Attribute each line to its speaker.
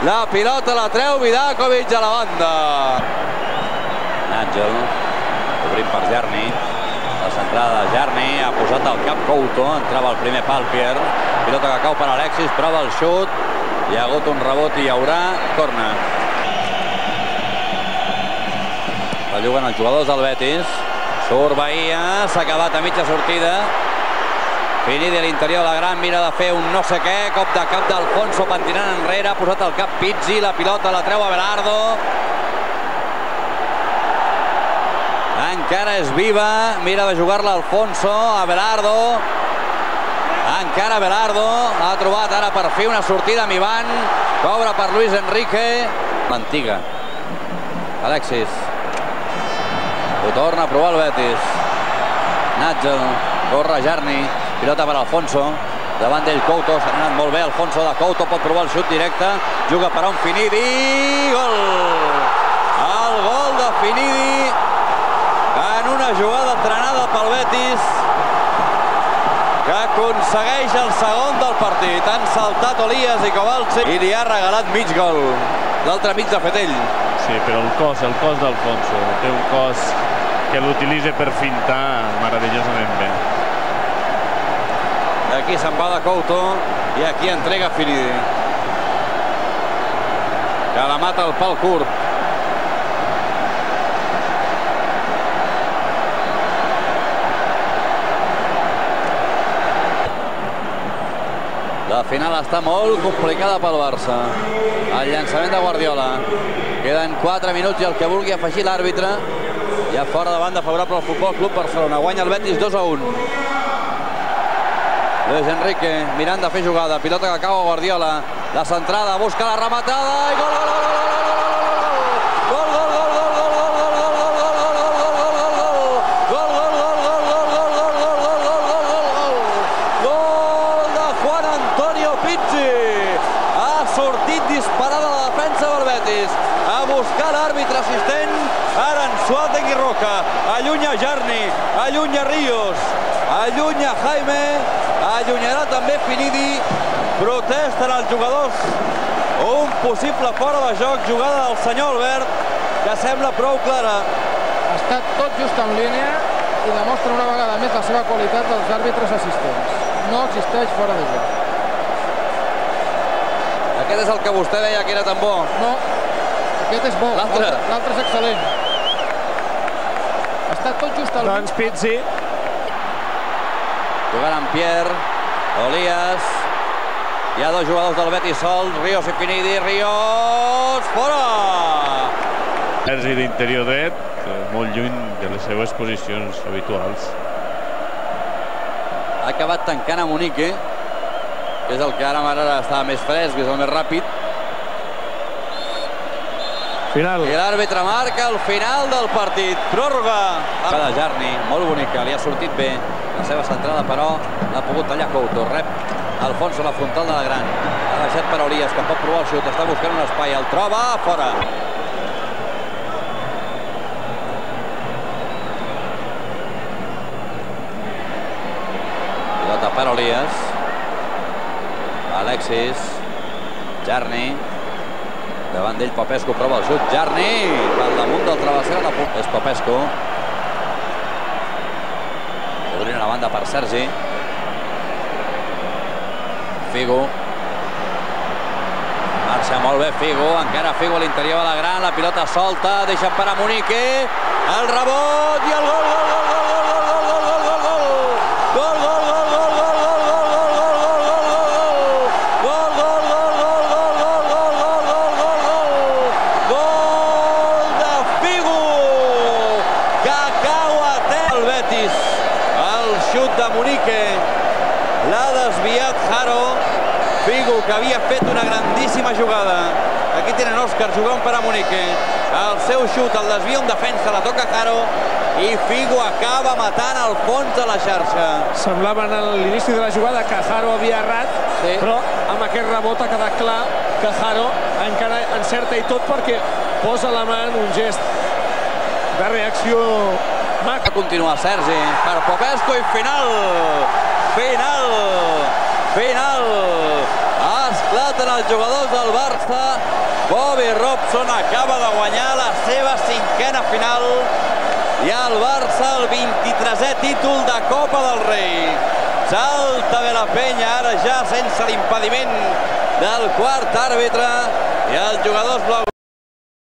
Speaker 1: La pilota la treu Vidakovic a la banda. Àngel, obrint per Jarni. La centrada de Jarni, ha posat al cap Couto, entrava el primer pal Pierre. Pilota que cau per Alexis, prova el xut. Hi ha hagut un rebot i hi haurà corna. Belluguen els jugadors del Betis. Surt Bahia, s'ha acabat a mitja sortida. Finidi a l'interior de la gran, mira de fer un no sé què, cop de cap d'Alfonso pentinant enrere, ha posat el cap Pizzi, la pilota la treu Abelardo. Encara és viva, mira de jugar-la Alfonso, Abelardo. Encara Abelardo, ha trobat ara per fi una sortida amb Ivan, cobra per Luis Enrique. L'antiga. Alexis. Ho torna a provar el Betis. Nàgel, corre Jarni. Pilota per Alfonso, davant d'ell Couto, s'ha anat molt bé Alfonso de Couto, pot provar el xut directe, juga per a un Finidi, gol! El gol de Finidi en una jugada entrenada pel Betis que aconsegueix el segon del partit. Han saltat Olias i Kovalci i li ha regalat mig gol. L'altre mig l'ha fet ell.
Speaker 2: Sí, però el cos d'Alfonso, té un cos que l'utilitza per fintar meravellosament bé.
Speaker 1: Aquí se'n va de Couto i aquí entrega Finidi, que la mata el pal curt. La final està molt complicada pel Barça. El llançament de Guardiola. Queden 4 minuts i el que vulgui afegir l'àrbitre. Ja fora de banda favorable al Futbol Club Barcelona. Guanya el Betis 2-1. Luis Enrique mirant de fer jugada, pilota que cau a Guardiola, la centrada, busca la rematada i gol, gol, gol, gol de Juan Antonio Pizzi. Ha sortit disparada la defensa del Betis, a buscar l'àrbitre assistent, ara en Suárez i Roca, allunya Jarni, allunya Ríos, allunya Jaime, allunyarà també Finidi, protesten els jugadors, un possible fora de joc, jugada del senyor Albert, que sembla prou clara.
Speaker 3: Ha estat tot just en línia i demostra una vegada més la seva qualitat dels àrbitres assistents. No existeix fora de joc.
Speaker 1: Aquest és el que vostè deia que era tan bo.
Speaker 3: No, aquest és bo,
Speaker 1: L'altre
Speaker 3: és excel·lent. Ha estat tot just al línia.
Speaker 4: Doncs Pizzi.
Speaker 1: Jugant amb Pierre, Olias, hi ha dos jugadors del Betis sols, Ríos i Finidi, Ríos, fora!
Speaker 2: Sergi d'interior dret, molt lluny de les seves posicions habituals.
Speaker 1: Ha acabat tancant a Munique, que és el que ara estava més fresc, que és el més ràpid.
Speaker 4: Final.
Speaker 1: I l'àrbitre marca el final del partit. Pròrroga. La de Jarni, molt bonica, li ha sortit bé. La seva centrada, però, l'ha pogut tallar Couto. Rep Alfonso la frontal de la gran. Ha deixat per Olias, que pot provar el xut. Està buscant un espai. El troba, fora. Pilota per Olias. Alexis. Jarni. Davant d'ell Popescu prova el xut. Jarni, pel damunt del travesser. És Popescu. Obrint a la banda per Sergi. Figo. Marxa molt bé Figo. Encara Figo a l'interior de la gran. La pilota solta. Deixa per a Munique. El rebot i el gol, gol, gol, gol, gol, gol, gol, gol, gol, gol. Gol, gol, gol, gol, gol, gol, gol, gol, gol, gol, gol, gol, gol, gol de Figo, que cau a terra el Betis. El xut de Munique l'ha desviat Haro. Figo, que havia fet una grandíssima jugada. Aquí tenen Òscar jugant per a Munique. El seu xut el desvia un defensa, la toca Haro i Figo acaba matant al fons de la xarxa.
Speaker 4: Semblava a l'inici de la jugada que Haro havia errat,
Speaker 1: sí,
Speaker 4: però amb aquest rebot ha quedat clar que Haro encara encerta i tot perquè posa la mà en un gest de reacció maca.
Speaker 1: Va continuar Sergi per Popescu i final! Final! Final! esclaten els jugadors del Barça. Bobby Robson acaba de guanyar la seva 5a final i el Barça el 23è títol de Copa del Rei. Salta de la penya ara ja sense l'impediment del quart àrbitre i els jugadors blau